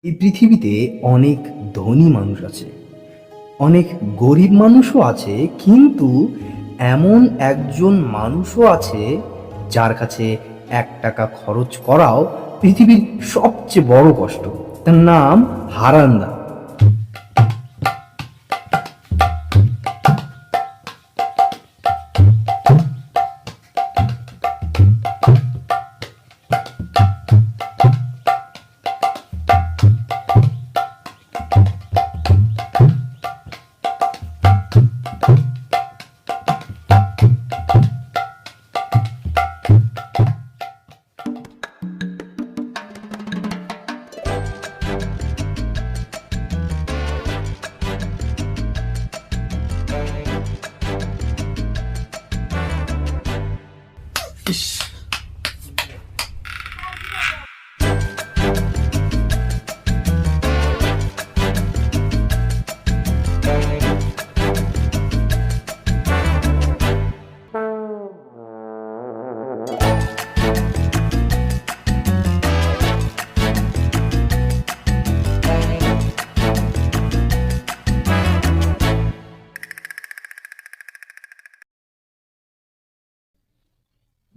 এই পৃথিবীতে অনেক ধনী মানুষ আছে, অনেক গরিব মানুষও আছে, কিন্তু এমন একজন মানুষও আছে যার কাছে 1 টাকা খরচ করাও পৃথিবীর সবচেয়ে বড় কষ্ট। তার নাম হারান্দা।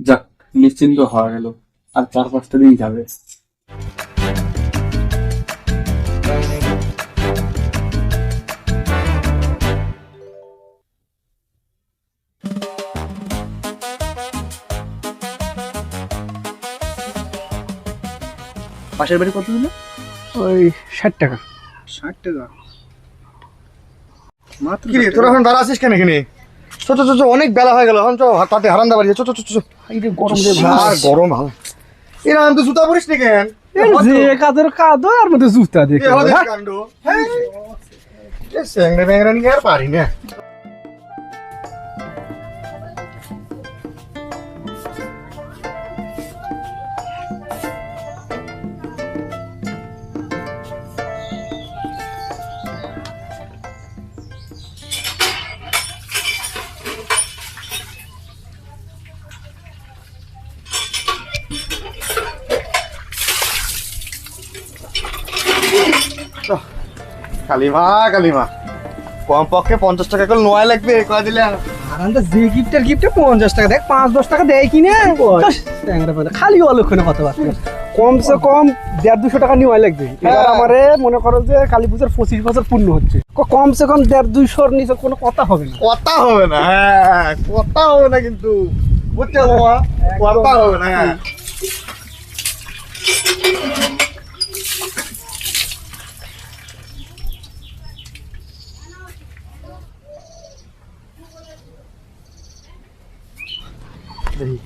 যাক, নিশ্চিন্ত হওয়া গেল। আর 4-5টা দিন যাবে। পাশের বাড়ি কত দিল? ওই 60 টাকা। 60 টাকা মাত্র। কি রে, তোরা এখন দাঁড়া আছিস কেন এখানে? চো চো চো, অনেক বেলা হয়ে গেল, এখন চো তাতে হারান্দা বাড়ি। চো চো চো চো। গরম রে ভাই, আর গরম ভালো। এরা আমি তো জুতা পরিস নি কেন? যে কাদের কাদো আর মধ্যে জুতা দেখে এ হলে কাণ্ড। হ্যাঁ, এ স্যাংরা ব্যাংরা নিয়ে আর পারি না। কালিমা কালিমা, কমপক্ষে 50 টাকা করে নোয়া লাগবে, কয় দিলে? হারান্দা যে গিফটের গিফটে 50 টাকা, দেখ 5-10 টাকা দেয় কিনা খালি অলক্ষণে কথাবার্তা। কমসে কম 150-200 টাকা নেওয়া লাগবে। এবার আমারে মনে করো যে কালী পূজার 25 বছর পূর্ণ হচ্ছে, কমসে কম 150-200 নিচে কোনো কথা হবে না। কথা হবে না, হ্যাঁ কথা হবে না, কিন্তু বুঝছো তোমা, কথা হবে না। হ্যাঁ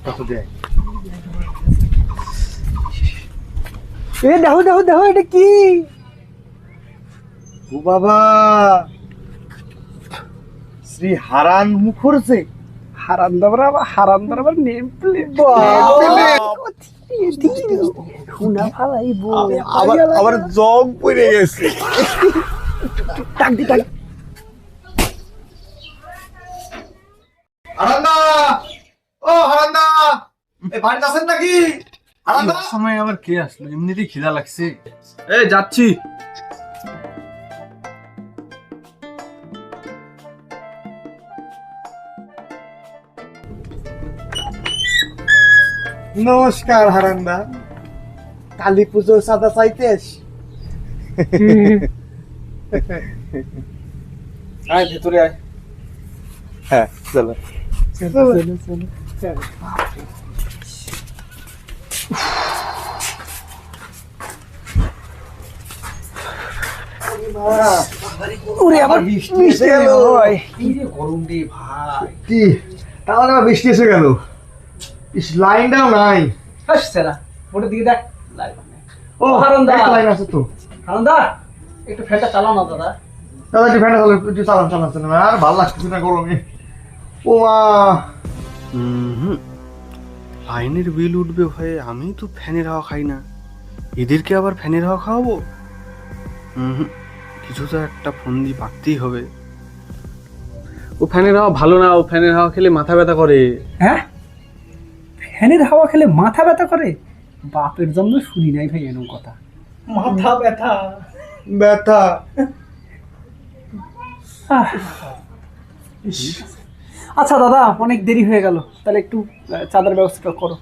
কত দেয়? এ দেখো দেখো দেখো, এটা কি? ও বাবা, শ্রী হারান মুখর্জি। হারান্দার আবার নেম প্লেট। শোনা ভালাই বল, আবার জগ পড়ে গেছে। টাক দি টাক। হারান্দা, ও হারান্দা, এই বাড়িতে আছেন নাকি? হারান্দা, সময় আবার কে আসলো? এমনিতেই খিদা লাগছে। এই যাচ্ছি। নমস্কার হারান্দা, কালী পুজোর সাদা চাইতেস? আয় ভেতরে আয়। হ্যাঁ চলো ওরে আবার বৃষ্টি এসে গেল। কি রে গরম রে ভাই। কি তাহলে আবার বৃষ্টি এসে গেল? ইস, লাইনটাও নাই। হাসছেরা ওটার দিকে দেখ, লাইট নেই। ও হারান্দা, একটা লাইন আছে তো। হারান্দা একটু ফ্যানটা চালাও না দাদা। দাদা একটু ফ্যানটা চালাও, একটু চালান চালাচ্ছে না, আর ভালো লাগছে না গরমে। ও মা, লাইনের বিল উঠবে ভয়ে আমি তো ফ্যানের হাওয়া খাই না, এদেরকে আবার ফ্যানের হাওয়া খাওয়াবো? কিছু তো একটা ফন্দি পাততেই হবে। ও ফ্যানের হাওয়া ভালো না, ও ফ্যানের হাওয়া খেলে মাথা ব্যথা করে। হ্যাঁ, ফ্যানের হাওয়া খেলে মাথা ব্যথা করে? বাপের জন্য শুনি নাই ভাই এরকম কথা। মাথা ব্যথা। ব্যথা। আচ্ছা দাদা, অনেক দেরি হয়ে গেল, তাহলে একটু চাঁদার ব্যবস্থা করো।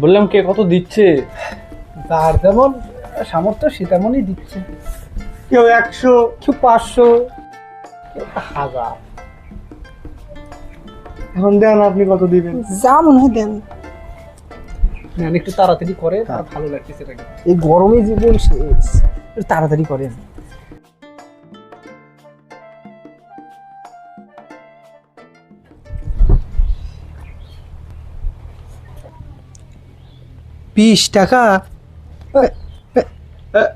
বললাম কে কত দিচ্ছে? যার যেমন সামর্থ্য সে তেমনই দিচ্ছে। কেউ 100, কেউ 500, কেউ 1000। এখন দেন আপনি কত দিবেন? যা মনে হয় দেন। নেন, একটু তাড়াতাড়ি করে, তার ভালো লাগতেছে নাকি। এই গরমে জীবন শেষ, একটু তাড়াতাড়ি করেন। $20?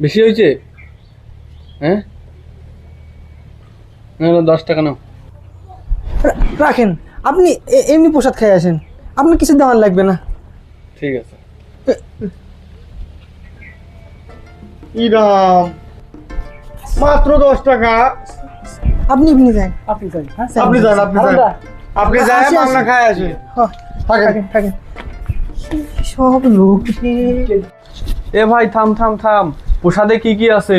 বেশি হয়েছে? হ্যাঁ, না 10 টাকা নাও। রাখেন, আপনি এমনি প্রসাদ খেয়ে আসেন, আপনার কিছু দেওয়ার লাগবে না। ঠিক আছে। কি দাম? মাত্র 10 টাকা। আপনি এমনি যান। আপনি যান, হ্যাঁ আপনি যান, আপনি যান। আলাদা। আপনি যান, আসি, আসি। বাংলা খায় আসে। হ্যাঁ, থাকেন। থাকেন। সব লোক এ ভাই থাম থাম থাম, প্রসাদে কি কি আছে?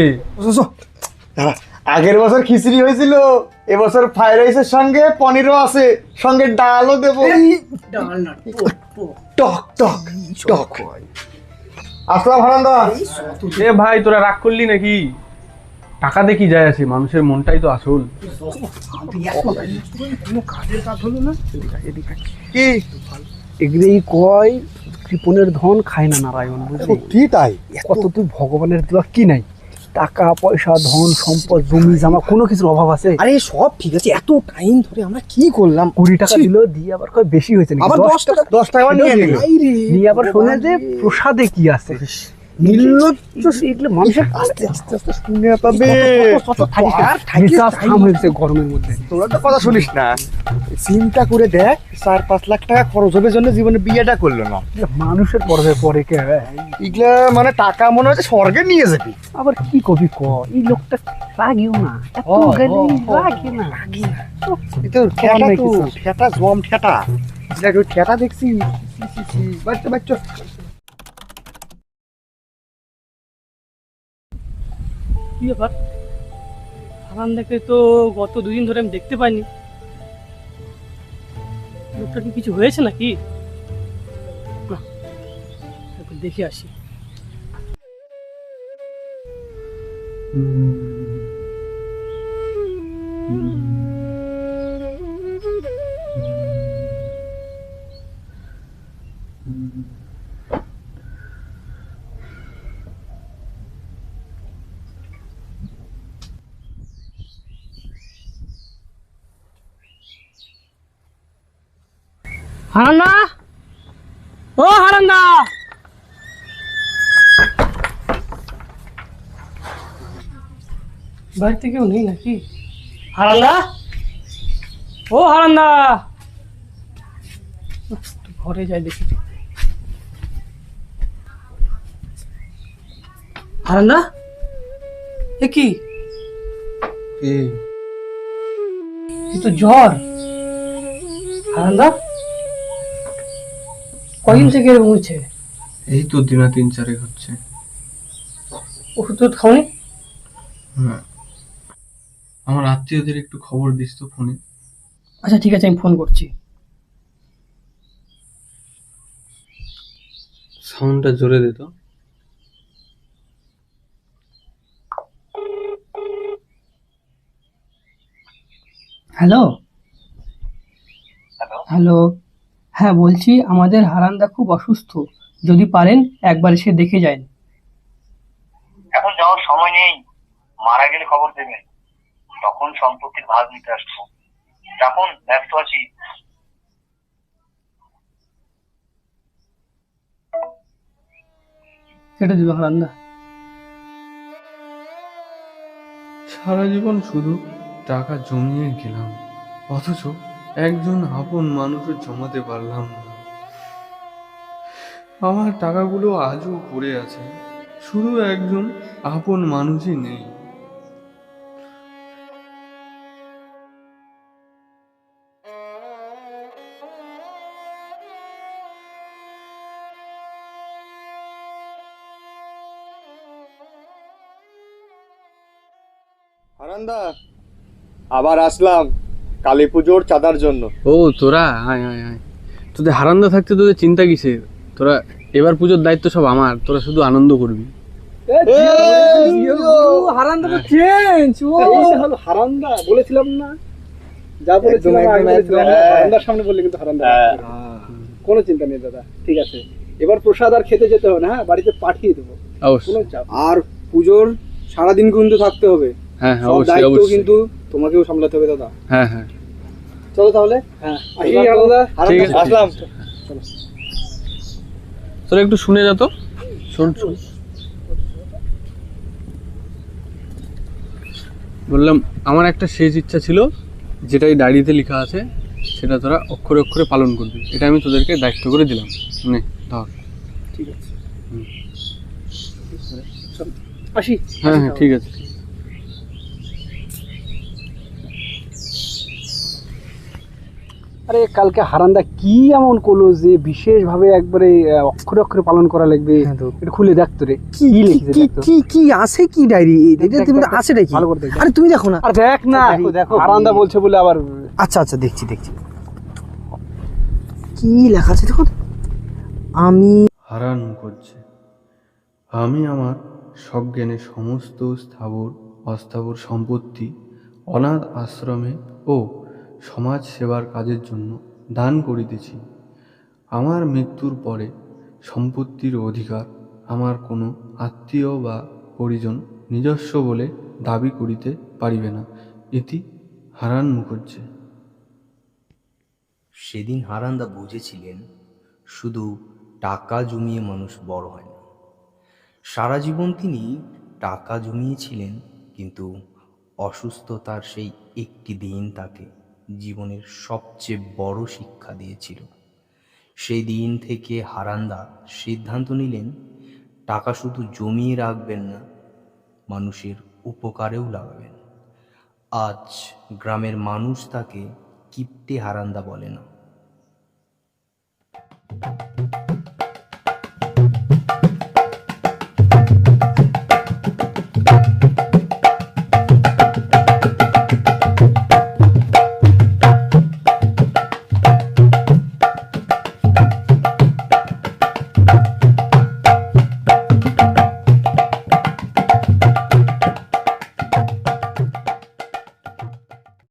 দাঁড়া, আগের বছর খিচুড়ি হয়েছিল, এবছর ফ্রাইড রাইসের সঙ্গে পনিরও আছে, সঙ্গে ডালও দেবো। টক টক টক। আসলাম হারান্দা। এ ভাই তোরা রাগ করলি নাকি? টাকা দিয়ে কি যায় আছে, মানুষের মনটাই তো আসল। কি এগুলোই কয় কৃপণের ধন খায় না নারায়ণ, বুঝলি? সত্যি তাই? কত তুই ভগবানের দেওয়া কি নাই? টাকা পয়সা ধন সম্পদ জমি জামা কোনো কিছুর অভাব আছে? আরে সব ঠিক আছে, এত টাইম ধরে আমরা কি করলাম? 20 টাকা দিল, দিয়ে আবার কয় বেশি হয়েছে নাকি? আবার 10 টাকা 10 টাকা নিয়ে নিল। নিয়ে আবার শোনে যে প্রসাদে কি আছে। নির্লজ্জ এগুলো মানুষের আস্তে আস্তে আস্তে শুনে পাবে। মেজাজ থাম হয়ে গেছে গরমের মধ্যে। তোরা তো কথা শুনিস না। চিন্তা করে দেখ, 4-5 লাখ টাকা খরচ হবে জন্য জীবনে বিয়েটা করলো না। মানুষের পরে পরে কে এগুলা মানে টাকা মনে হচ্ছে স্বর্গে নিয়ে যাবি। আবার কি কবি ক, এই লোকটা রাগিও না, এত গেলে রাগে না। এটা ঠেটা তো, ঠেটা জম ঠেটা। দেখ ওই ঠেটা দেখছি। বাচ্চা বাচ্চা। কি ব্যাপার? হারানদাকে তো গত 2 দিন ধরে আমি দেখতে পাইনি। লোকটার কি কিছু হয়েছে নাকি? না, একবার দেখে আসি। হারান্দা, ও হারান্দা, বাড়িতে কেউ নেই নাকি? হারান্দা, ও হারান্দা, ঘরে যাই দেখি। হারান্দা, এ কি? এ তো জ্বর। হারান্দা, কদিন থেকে এরকম হচ্ছে? এই তো দিনা 3-4 হচ্ছে। ওষুধ টুধ খাওনি? হ্যাঁ, আমার আত্মীয়দের একটু খবর দিস তো ফোনে। আচ্ছা ঠিক আছে, আমি ফোন করছি। সাউন্ডটা জোরে দে তো। হ্যালো হ্যালো, হ্যাঁ বলছি, আমাদের হারান্দা খুব অসুস্থ, যদি পারেন একবার এসে দেখে যান। এখন যাওয়ার সময় নেই, মারা গেলে খবর দেবেন, তখন সম্পত্তির ভাগ নিতে আসবো। এখন ব্যস্ত আছি। কেটে দিবে হারান্দা। সারা জীবন শুধু টাকা জমিয়ে গেলাম, অথচ একজন আপন মানুষও জমাতে পারলাম না। আমার টাকাগুলো আজও পড়ে আছে, শুধু একজন আপন মানুষই নেই। হারান্দা, আবার আসলাম কালী পুজোর চাঁদার জন্য। ও তোরা, আয় আয় আয়। তোদের হারান্দা থাকতে তোদের চিন্তা কিসের? তোরা এবার পুজোর দায়িত্ব সব আমার, তোরা শুধু আনন্দ করবি। হারান্দা তো চেঞ্জ, হলো হারান্দা। বলেছিলাম না, যা বলেছিলাম আগে বলেছিলাম, হারান্দার সামনে বললে কিন্তু হারান্দা। কোনো চিন্তা নেই দাদা, ঠিক আছে। এবার প্রসাদ আর খেতে যেতে হবে না, হ্যাঁ বাড়িতে পাঠিয়ে দেবো, অবশ্যই। কোনো চাপ। আর পুজোর সারাদিন কিন্তু থাকতে হবে, হ্যাঁ হ্যাঁ, সব অবশ্যই দায়িত্ব অবশ্যই। কিন্তু তোমাকেও সামলাতে হবে দাদা। হ্যাঁ হ্যাঁ, চলো তাহলে, হ্যাঁ আসি হারান্দা। ঠিক আছে, আসলাম। তোরা একটু শুনে যা তো, শোন শোন। বললাম আমার একটা শেষ ইচ্ছা ছিল, যেটা এই ডায়েরিতে লেখা আছে, সেটা তোরা অক্ষরে অক্ষরে পালন করবি। এটা আমি তোদেরকে দায়িত্ব করে দিলাম। নে ধর। ঠিক আছে, আসি। হ্যাঁ হ্যাঁ, ঠিক আছে। আরে কালকে হারান্দা কি এমন করলো যে বিশেষ ভাবে একবারে অক্ষরে অক্ষরে পালন করা লাগবে? এটা খুলে দেখতো রে, কি লিখেছে কি দেখতো। কি কি আছে কি ডায়েরি? এটা তুমি দেখ, আছে নাকি? ভালো করে দেখ। আরে তুমি দেখো না। আর দেখ না, দেখো, দেখো। হারান্দা বলছে বলে আবার আচ্ছা আচ্ছা, দেখছি দেখছি কি লেখা আছে দেখো। আমি হারান করছে, আমি আমার সজ্ঞানে সমস্ত স্থাবর অস্থাবর সম্পত্তি অনাথ আশ্রমে ও সমাজ সেবার কাজের জন্য দান করিতেছি। আমার মৃত্যুর পরে সম্পত্তির অধিকার আমার কোনো আত্মীয় বা পরিজন নিজস্ব বলে দাবি করিতে পারিবে না। ইতি হারান মুখর্জি। সেদিন হারান্দা বুঝেছিলেন শুধু টাকা জমিয়ে মানুষ বড় হয় না। সারা জীবন তিনি টাকা জমিয়েছিলেন, কিন্তু অসুস্থতার সেই একটি দিন তাকে জীবনের সবচেয়ে বড় শিক্ষা দিয়েছিল। সেই দিন থেকে হারান্দা সিদ্ধান্ত নিলেন টাকা শুধু জমিয়ে রাখবেন না, মানুষের উপকারেও লাগাবেন। আজ গ্রামের মানুষ তাকে কিপ্টে হারান্দা বলে না।